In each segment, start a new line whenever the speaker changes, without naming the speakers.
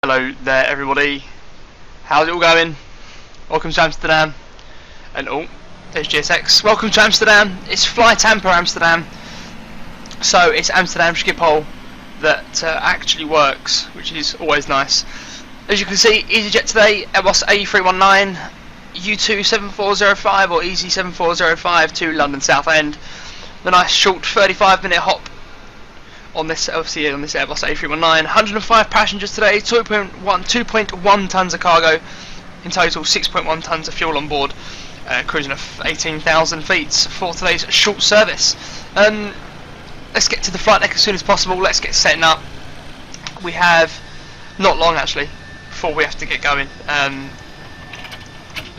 Hello there everybody, how's it all going? Welcome to Amsterdam. And oh, there's GSX. Welcome to Amsterdam. It's Flight Tamper Amsterdam. So it's Amsterdam Schiphol that actually works, which is always nice. As you can see, EasyJet today, Airbus A319, U27405 or EZY7405 to London Southend. The nice short 35-minute hop on this, obviously on this Airbus A319. 105 passengers today, 2.1 tons of cargo, in total 6.1 tons of fuel on board, cruising at 18,000 feet for today's short service. Let's get to the flight deck as soon as possible. Let's get setting up. We have not long actually before we have to get going.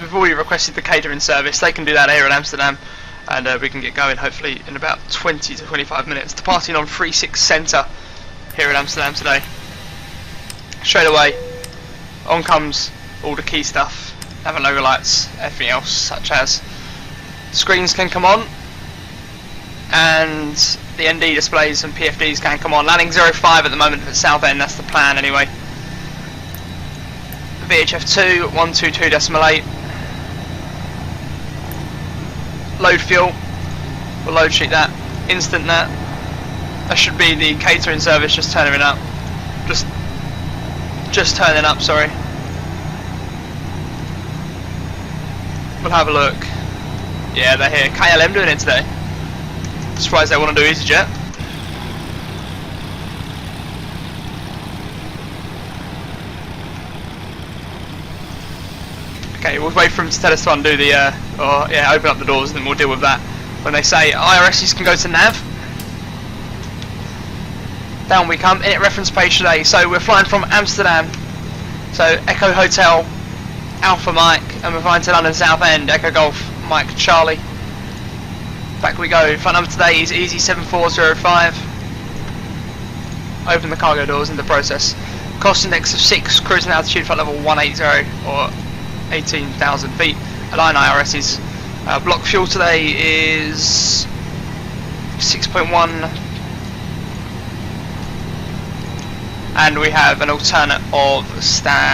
We've already requested the catering service. They can do that here in Amsterdam, and we can get going hopefully in about 20 to 25 minutes. Departing on 36 Centre here in Amsterdam today. Straight away, on comes all the key stuff, having logo lights, everything else, such as screens can come on, and the ND displays and PFDs can come on. Landing 05 at the moment at Southend, that's the plan anyway. VHF2 122.8. Load fuel, we'll load sheet that, instant that. That should be the catering service just turning up. Just turning up, sorry. We'll have a look. Yeah, they're here. KLM doing it today. Surprised they want to do EasyJet. Okay, we'll wait for them to tell us to undo the, open up the doors, and then we'll deal with that. When they say IRSs can go to nav, down we come. Init reference page today. So we're flying from Amsterdam. So Echo Hotel, Alpha Mike, and we're flying to London Southend, Echo Golf, Mike Charlie. Back we go. Flight number today is EZY7405. Open the cargo doors in the process. Cost index of 6, cruising altitude flight level 180 or 18,000 feet. Align IRSs. Block fuel today is 6.1, and we have an alternate of Stansted.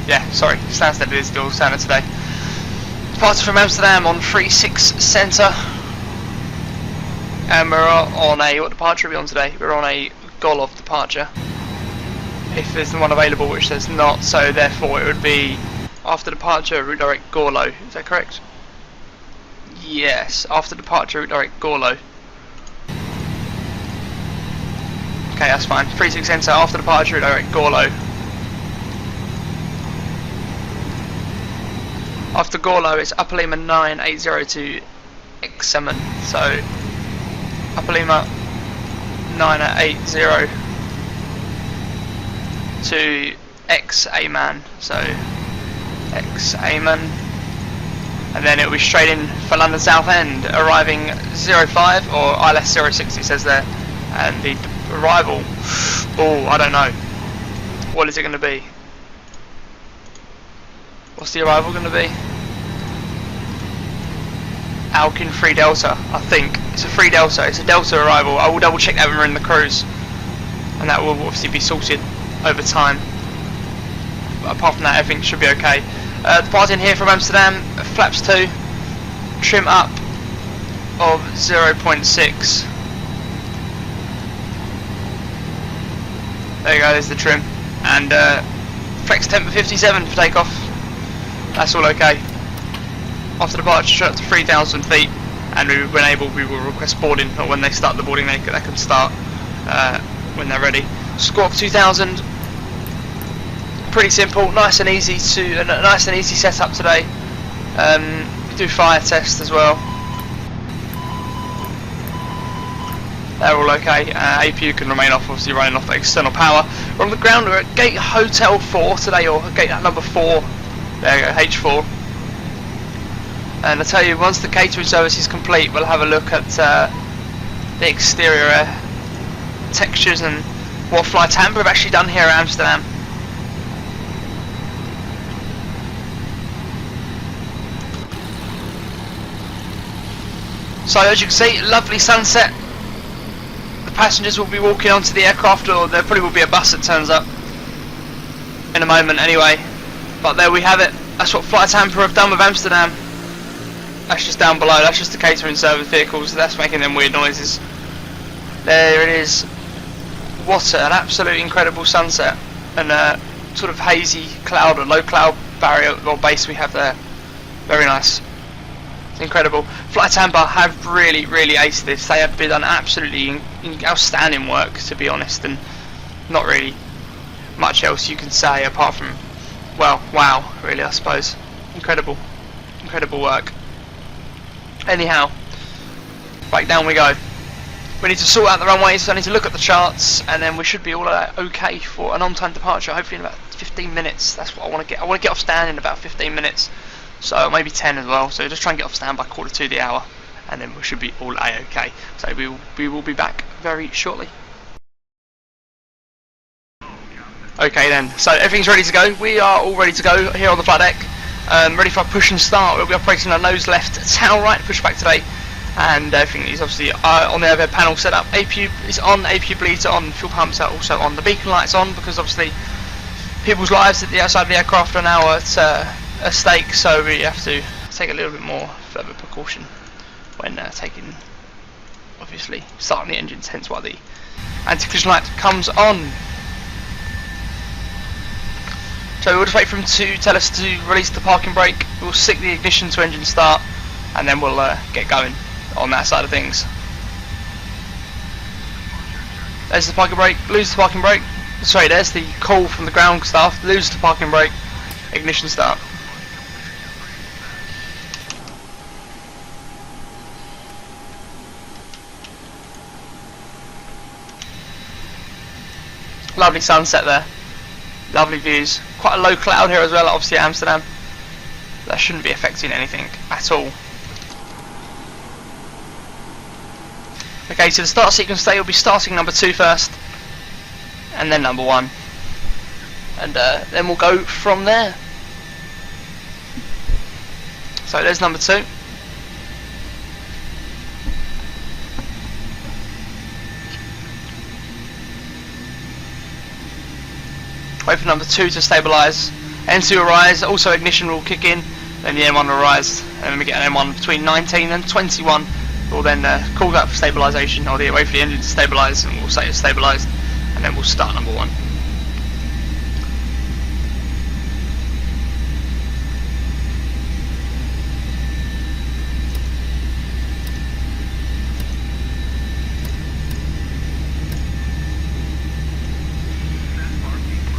Yeah, sorry, Stansted is the alternate today. Departed from Amsterdam on 36 Centre, and we're on a, what departure are we on today? We're on a Golov departure, if there's one available, which there's not, so therefore it would be after departure route direct Gorlo. Is that correct? Yes, after departure route direct Gorlo. Okay, that's fine. 36 Centre, after departure route direct Gorlo. After Gorlo, it's Upper Lima 980 to X7. So Upper Lima 980 to X-A-Man. So X-A-Man, and then it'll be straight in for London Southend, arriving 05 or ILS 06 it says there, and the arrival, oh, I don't know, what is it going to be? What's the arrival going to be? Alkin 3 Delta, I think. It's a 3 Delta, it's a Delta arrival. I will double check that when we're in the cruise, and that will obviously be sorted over time. But apart from that, everything should be okay. Departing here from Amsterdam, flaps 2, trim up of 0.6. There you go, there's the trim. And flex temp 57 for takeoff. That's all okay. After departure, straight up to 3,000 feet, and when able, we will request boarding, or when they start the boarding, they can start when they're ready. Squawk 2000. Pretty simple, nice and easy setup today. Do fire test as well. They're all okay. APU can remain off, obviously running off external power. We're on the ground. We're at gate Hotel 4 today, or gate number 4. There you go, H4. And I tell you, once the catering service is complete, we'll have a look at the exterior textures and what Flight Tamper have actually done here at Amsterdam. So as you can see, lovely sunset. The passengers will be walking onto the aircraft, or there probably will be a bus that turns up in a moment anyway. But there we have it. That's what Flight Tampa have done with Amsterdam. That's just down below. That's just the catering service vehicles. That's making them weird noises. There it is. What an absolute incredible sunset, and sort of hazy cloud or low cloud barrier or base we have there. Very nice. It's incredible. Flight Tampa have really aced this. They have done absolutely outstanding work, to be honest, and not really much else you can say apart from, well, wow, really, I suppose. Incredible work. Anyhow, back down we go. We need to sort out the runways, so I need to look at the charts, and then we should be all okay for an on-time departure, hopefully in about 15 minutes. That's what I want to get. I want to get off stand in about 15 minutes, so maybe 10 as well. So just try and get off stand by 1/4 to the hour, and then we should be all okay. So we will be back very shortly. Okay then, so everything's ready to go. We are all ready to go here on the flight deck, ready for a push and start. We'll be operating a nose left, tail right pushback today, and everything is obviously on the overhead panel set up. APU is on, APU bleeds are on, fuel pumps are also on. The beacon lights on because obviously people's lives at the outside of the aircraft are now at stake, so we have to take a little bit more further precaution when starting the engines, hence why the anti-collision light comes on. So we'll just wait for him to tell us to release the parking brake. We'll stick the ignition to engine start, and then we'll get going on that side of things. There's the parking brake, lose the parking brake. Sorry, there's the call from the ground staff, lose the parking brake, ignition start. Lovely sunset there, lovely views, quite a low cloud here as well, obviously at Amsterdam. That shouldn't be affecting anything at all. Okay, so the start sequence today will be starting number 2 first, and then number 1, and then we'll go from there. So there's number 2. Wait for number 2 to stabilise. N2 will rise, also ignition will kick in, then the M1 will rise, and then we get an M1 between 19 and 21. We'll then call that for stabilisation, or wait for the engine to stabilise, and we'll say it's stabilised, and then we'll start number 1.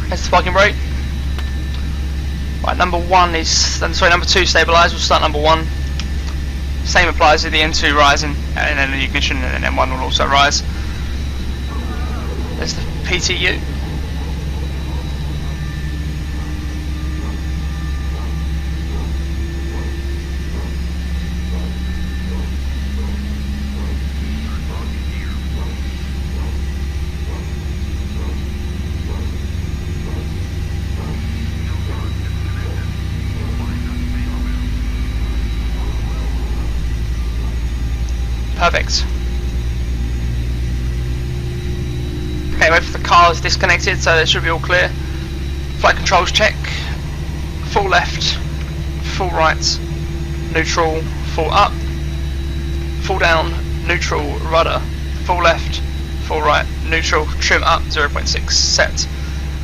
That's the parking brake. Right, number 2 stabilised, we'll start number 1. Same applies to the N2 rising, and then the ignition, and then M1 will also rise. There's the PTU. Perfect. Okay, wait for the car is disconnected, so it should be all clear. Flight controls check. Full left, full right, neutral, full up, full down, neutral, rudder, full left, full right, neutral, trim up, 0.6 set.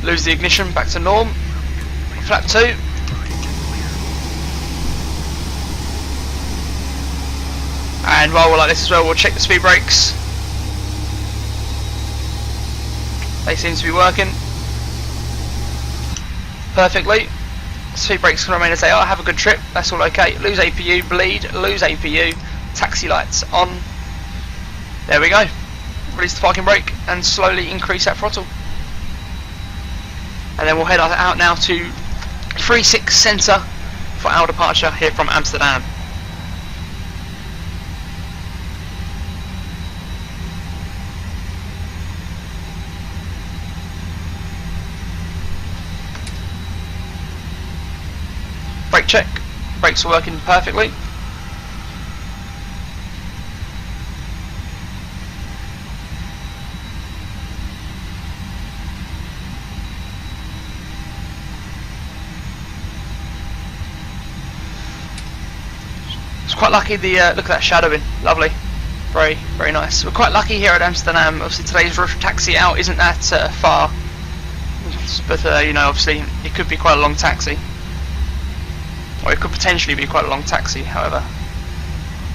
Lose the ignition, back to norm. Flap 2. And while we're like this as well, we'll check the speed brakes. They seem to be working perfectly. Speed brakes can remain as they are. Have a good trip. That's all okay. Lose APU, bleed, lose APU. Taxi lights on. There we go. Release the parking brake and slowly increase that throttle. And then we'll head out now to 36 Centre for our departure here from Amsterdam. Brake check. Brakes are working perfectly. It's quite lucky. The look at that shadowing, lovely, very very nice. We're quite lucky here at Amsterdam. Obviously today's rush taxi out isn't that far, but you know, obviously it could be quite a long taxi, or it could potentially be quite a long taxi. However,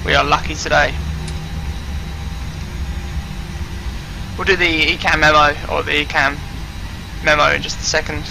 we are lucky today. We'll do the ECAM memo, or the ECAM memo, in just a second.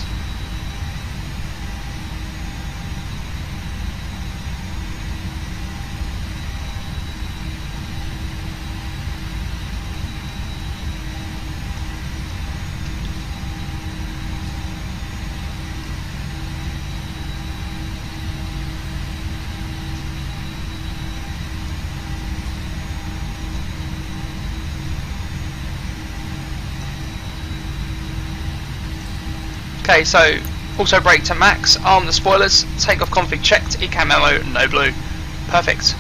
Okay, so auto brake to max, arm the spoilers, takeoff config checked, ECAM memo, no blue. Perfect.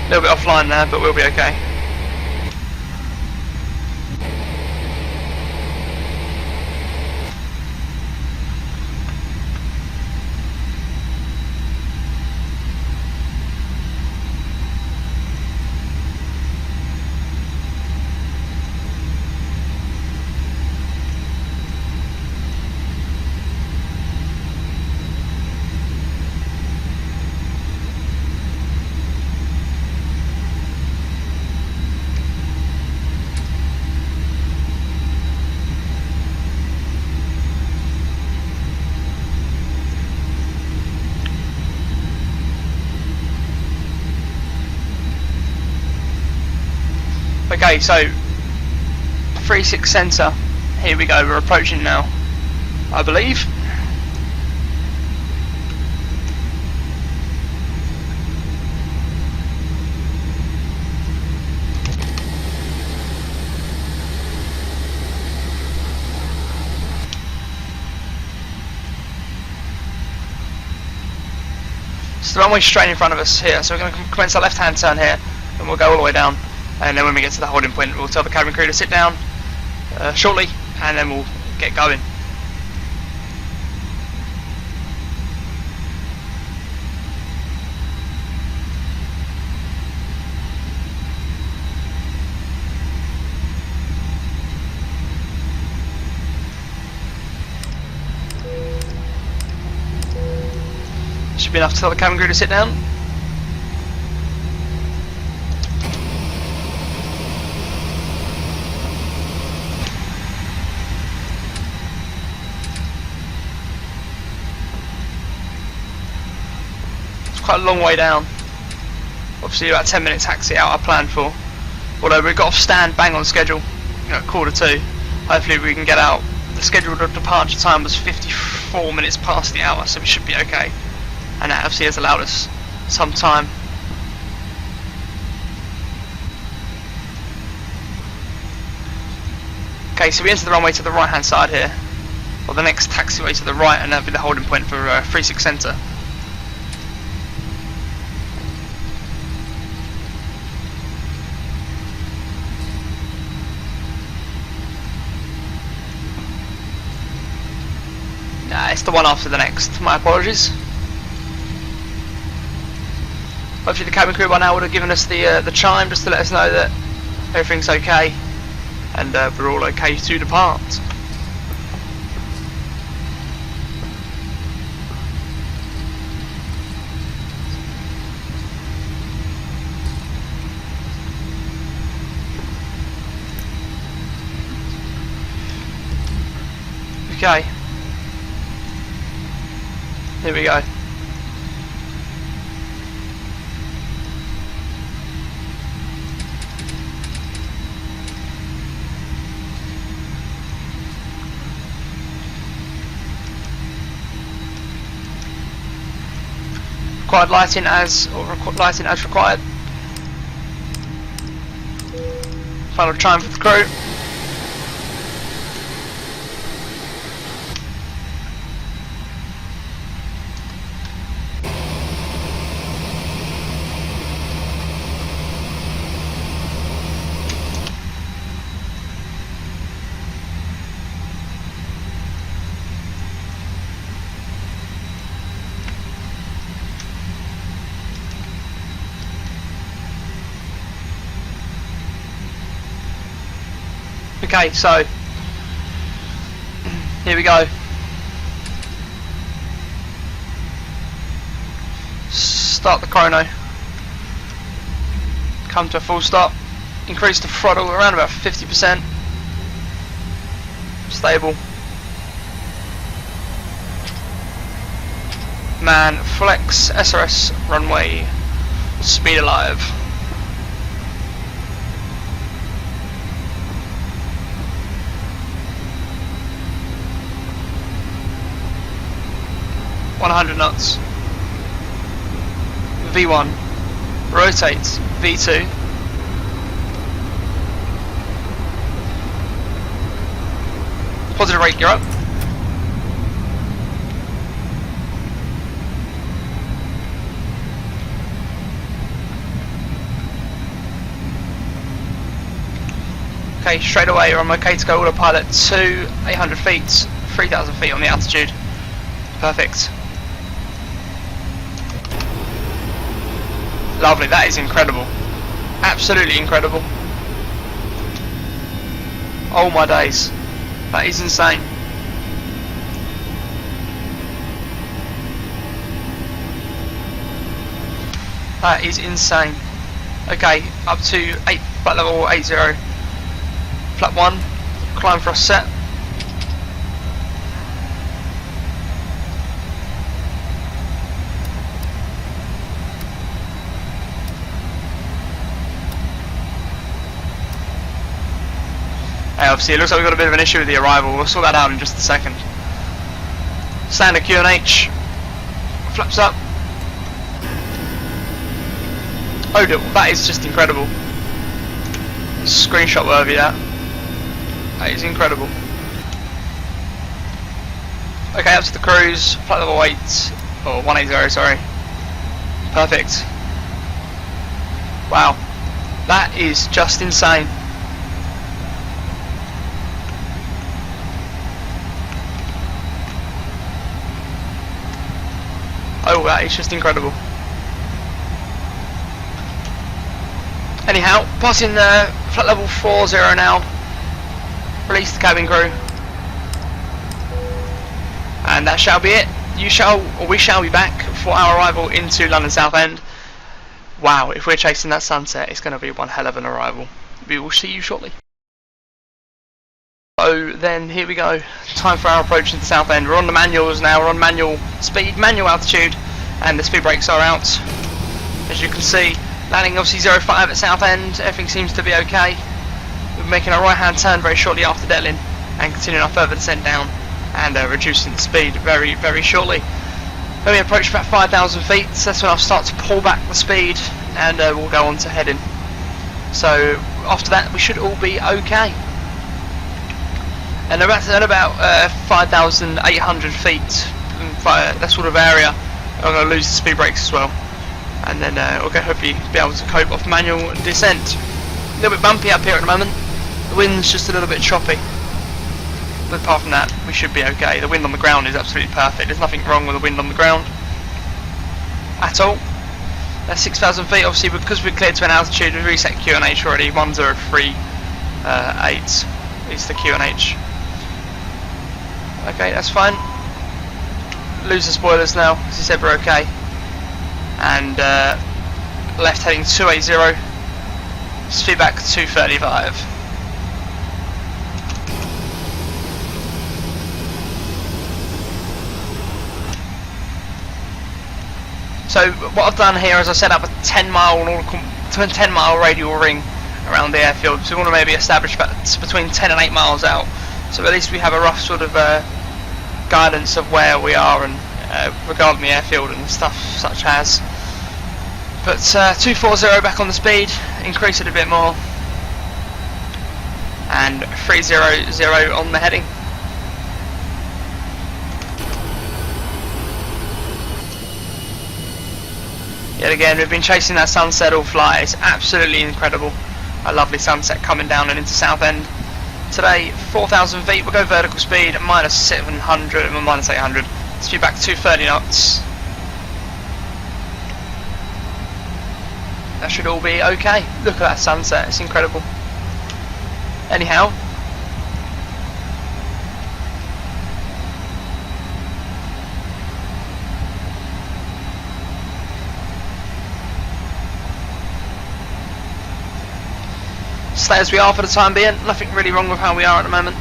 A little bit offline there, but we'll be okay. Okay, so 3-6 centre, here we go, we're approaching now, I believe. So the runway straight in front of us here, so we're going to commence our left hand turn here, and we'll go all the way down. And then when we get to the holding point, we'll tell the cabin crew to sit down shortly, and then we'll get going. Should be enough to tell the cabin crew to sit down. Quite a long way down. Obviously about 10-minute taxi out I planned for. Although we got off stand bang on schedule, you know, 1:45. Hopefully we can get out. The scheduled departure time was 54 minutes past the hour, so we should be okay. And that obviously has allowed us some time. Okay, so we enter the runway to the right hand side here, or the next taxiway to the right, and that'll be the holding point for 3-6 centre. It's the one after the next, my apologies. Hopefully the cabin crew by now would have given us the chime just to let us know that everything's okay and we're all okay to depart. Okay. Here we go. Required lighting as required. Final chime for the crew. Okay, so here we go. Start the chrono. Come to a full stop. Increase the throttle around about 50%. Stable. Man, flex, SRS, runway, speed alive. .100 knots. V1. Rotate. V2. Positive rate, you're up. Okay, straight away I'm okay to go autopilot to 800 feet, 3,000 feet on the altitude. Perfect. Lovely, that is incredible. Absolutely incredible. Oh my days. That is insane. That is insane. Okay, up to flight level 80. Flap 1, climb thrust set. Obviously it looks like we've got a bit of an issue with the arrival. We'll sort that out in just a second. Standard QNH. Flaps up. Oh, that is just incredible. Screenshot worthy, that. That is incredible. Okay, up to the cruise. Flight level 8. Or 180, sorry. Perfect. Wow. That is just insane. Oh, that is just incredible. Anyhow, passing flight level 40 now. Release the cabin crew. And that shall be it. We shall be back for our arrival into London Southend. Wow, if we're chasing that sunset, it's going to be one hell of an arrival. We will see you shortly. So then, here we go. Time for our approach into Southend. We're on the manuals now. We're on manual speed, manual altitude, and the speed brakes are out. As you can see, landing obviously 05 at Southend. Everything seems to be okay. We're making a right-hand turn very shortly after Detlin, and continuing our further descent down, and reducing the speed very, very shortly. When we approach about 5,000 feet, that's when I'll start to pull back the speed, and we'll go on to heading. So after that, we should all be okay. And about 5,800 feet, that sort of area, I'm going to lose the speed brakes as well. And then we'll hopefully be able to cope off manual descent. A little bit bumpy up here at the moment. The wind's just a little bit choppy. But apart from that, we should be okay. The wind on the ground is absolutely perfect. There's nothing wrong with the wind on the ground at all. That's 6,000 feet, obviously, because we're cleared to an altitude. We've reset QNH already. 1038 is the QNH. Okay, that's fine. Lose the spoilers now, as I said, we're okay. And left heading 280, speed back 235. So what I've done here is I set up a 10-mile radial ring around the airfield. So we want to maybe establish about between 10 and 8 miles out. So at least we have a rough sort of guidance of where we are and regarding the airfield and stuff such as. But 240 back on the speed, increase it a bit more, and 300 on the heading. Yet again, we've been chasing that sunset all flight. It's absolutely incredible. A lovely sunset coming down and into Southend. Today, 4,000 feet, we'll go vertical speed at minus 700, minus 800, speed back 230 knots. That should all be okay. Look at that sunset, it's incredible. Anyhow, Stay as we are for the time being. Nothing really wrong with how we are at the moment.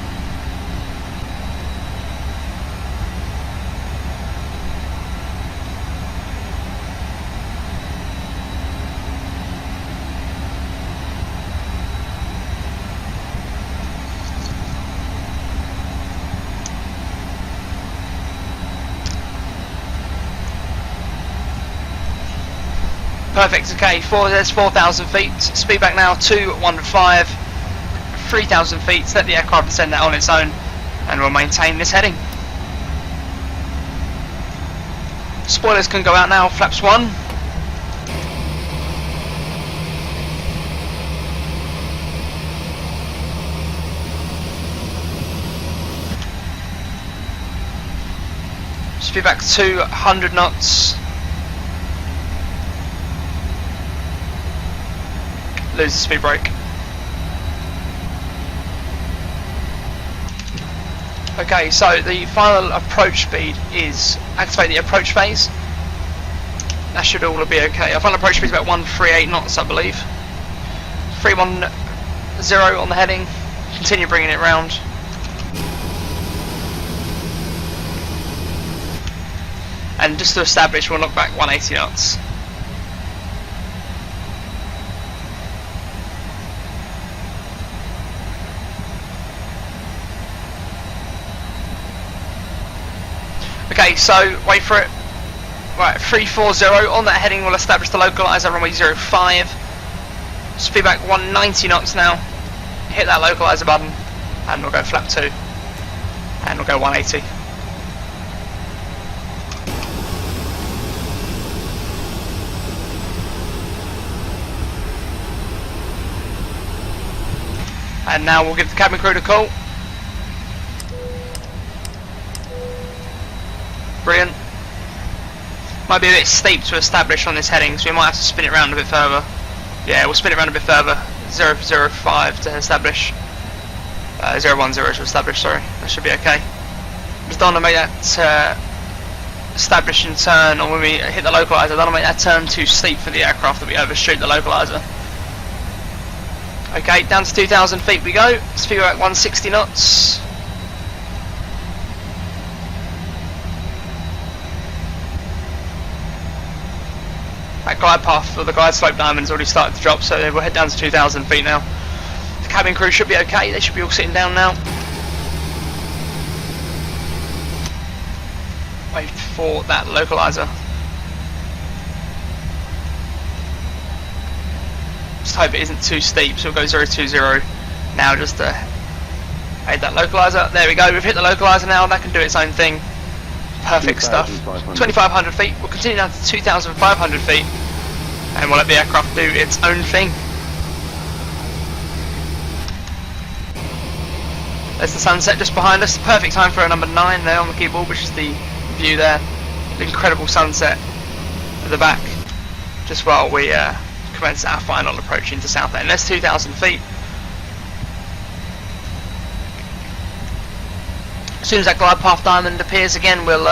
Perfect, okay, there's 4,000 feet, speed back now 215, 3,000 feet, let the aircraft descend that on its own, and we'll maintain this heading. Spoilers can go out now, flaps 1. Speed back 200 knots. Lose the speed brake. Okay, so the final approach speed is activate the approach phase. That should all be okay. Our final approach speed is about 138 knots, I believe. 310 on the heading. Continue bringing it round. And just to establish, we'll knock back 180 knots. Okay, so wait for it. Right, 340 on that heading will establish the localizer, runway 05. Speed back 190 knots now. Hit that localizer button, and we'll go flap 2. And we'll go 180. And now we'll give the cabin crew a call. Brilliant. Might be a bit steep to establish on this heading, so we might have to spin it around a bit further. Yeah, we'll spin it around a bit further. 005 to establish. 010 to establish, sorry. That should be okay. Just don't want to make that establish and turn, or when we hit the localizer, don't want to make that turn too steep for the aircraft that we overshoot the localizer. Okay, down to 2,000 feet we go. Speed at 160 knots. That glide path, or the glide slope diamond's already started to drop, so we'll head down to 2,000 feet now. The cabin crew should be okay, they should be all sitting down now. Wait for that localizer. Just hope it isn't too steep, so we'll go 020 now just to aid that localizer. There we go, we've hit the localizer now, that can do its own thing. Perfect stuff. 2,500 feet, we'll continue down to 2,500 feet and we'll let the aircraft do its own thing. There's the sunset just behind us, perfect time for a number 9 there on the keyboard, which is the view there. The incredible sunset at the back, just while we commence our final approach into Southend. There's 2,000 feet. As soon as that glide path diamond appears again, we'll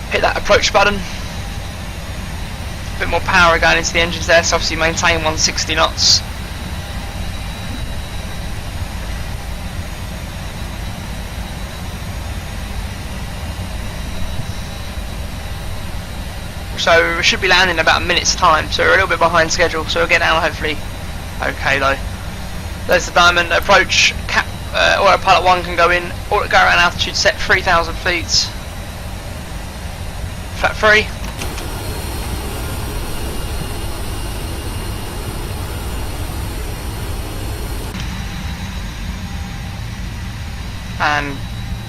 hit that approach button. A bit more power going into the engines there, so obviously maintain 160 knots. So we should be landing in about a minute's time, so we're a little bit behind schedule, so we'll get down hopefully okay though. There's the diamond approach. Autopilot 1 can go in, go around altitude set 3,000 feet. Flap 3. And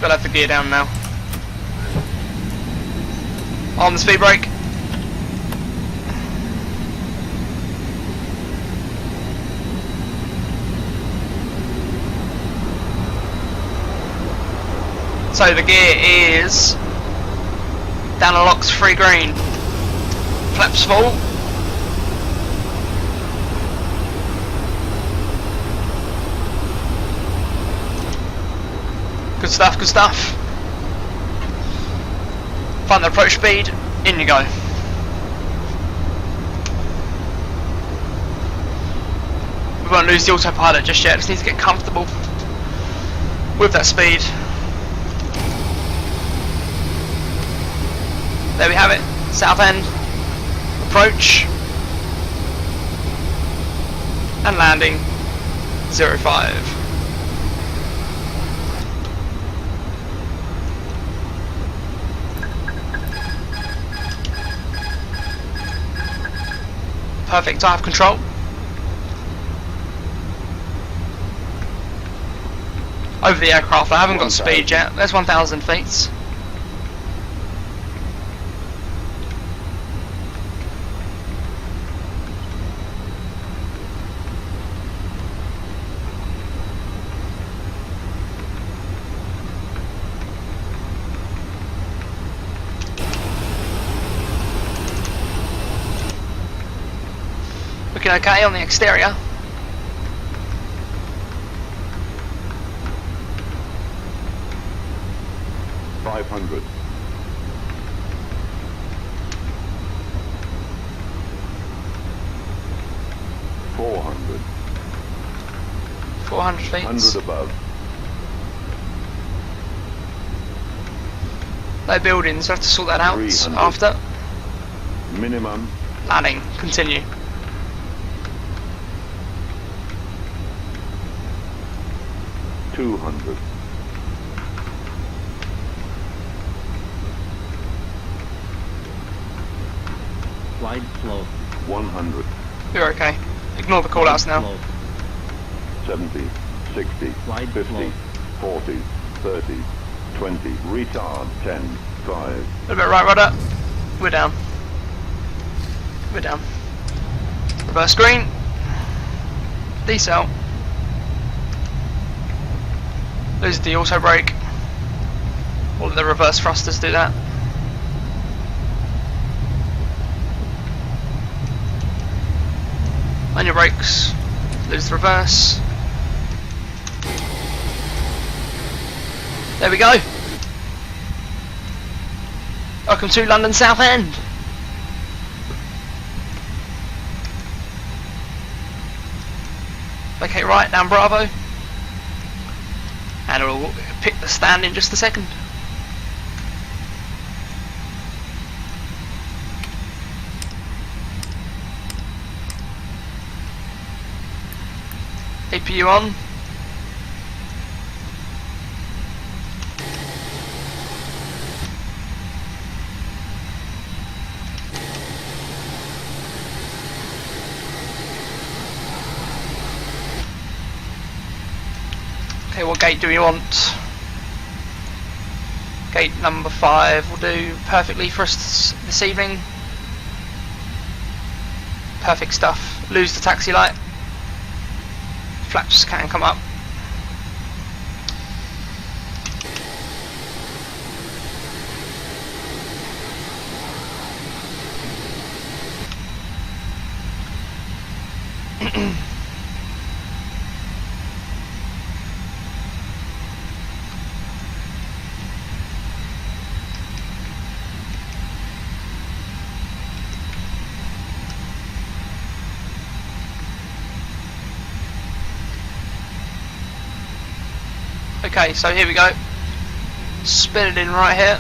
we'll have the gear down now. On the speed brake. So the gear is down a locks 3 green. Flaps full. Good stuff, good stuff. Find the approach speed, in you go. We've won't lose the autopilot just yet, just need to get comfortable with that speed. There we have it, Southend, approach, and landing, 05. Perfect, I have control. Over the aircraft, I haven't got speed yet. There's 1,000 feet. Looking okay on the exterior.
$500. 400.
400 feet.
100 above.
No buildings, I have to sort that out
300.
after.
Minimum.
Landing, continue.
$200.
Slide slow.
100.
You're okay. Ignore the callouts now.
Slow.
70. 60.
Slide
50.
slow.
40. 30. 20. Retard. 10. 5.
A little bit right rudder. We're down. We're down. Reverse green. Decel. Lose the auto brake. All of the reverse thrusters do that. On your brakes. Lose the reverse. There we go. Welcome to London Southend. Okay, right, down Bravo. And it'll pick the stand in just a second. APU on. Okay, what gate do we want? Gate number 5 will do perfectly for us this evening. Perfect stuff. Lose the taxi light. Flaps can come up. Okay, so here we go. Spin it in right here.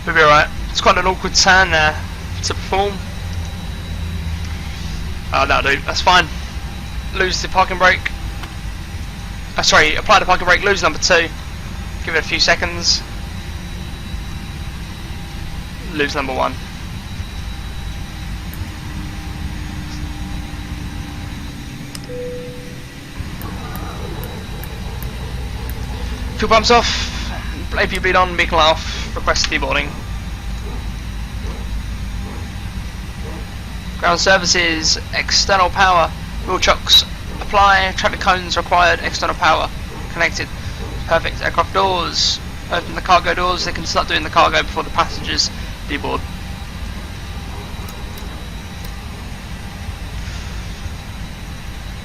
We'll be alright. It's quite an awkward turn to perform. Oh, that'll do, that's fine. Lose the parking brake. Sorry, apply the parking brake, lose number 2. Give it a few seconds. Lose number 1. Fuel pumps off. APU bleed on, beacon light off. Request deboarding. Ground services, external power, wheel chocks, apply, traffic cones required, external power, connected. Perfect. Aircraft doors, open the cargo doors, they can start doing the cargo before the passengers Deboard.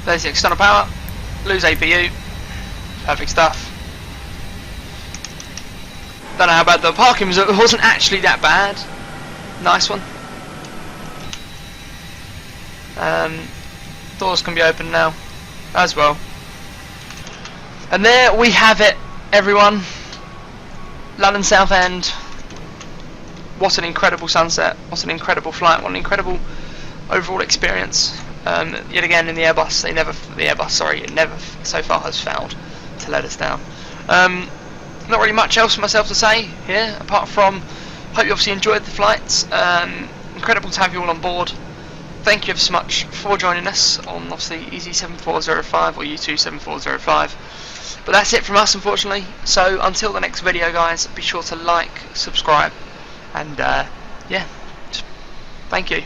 There's the external power. Lose APU. Perfect stuff. Don't know how bad the parking was. It wasn't actually that bad. Nice one. Doors can be opened now as well. And there we have it, everyone. London Southend. What an incredible sunset. What an incredible flight. What an incredible overall experience. Yet again in the Airbus, it never so far has failed to let us down. Not really much else for myself to say here, apart from hope you obviously enjoyed the flights. Incredible to have you all on board. Thank you ever so much for joining us on obviously EZY7405 or U27405. But that's it from us, unfortunately. So until the next video, guys, be sure to like, subscribe, and yeah, thank you.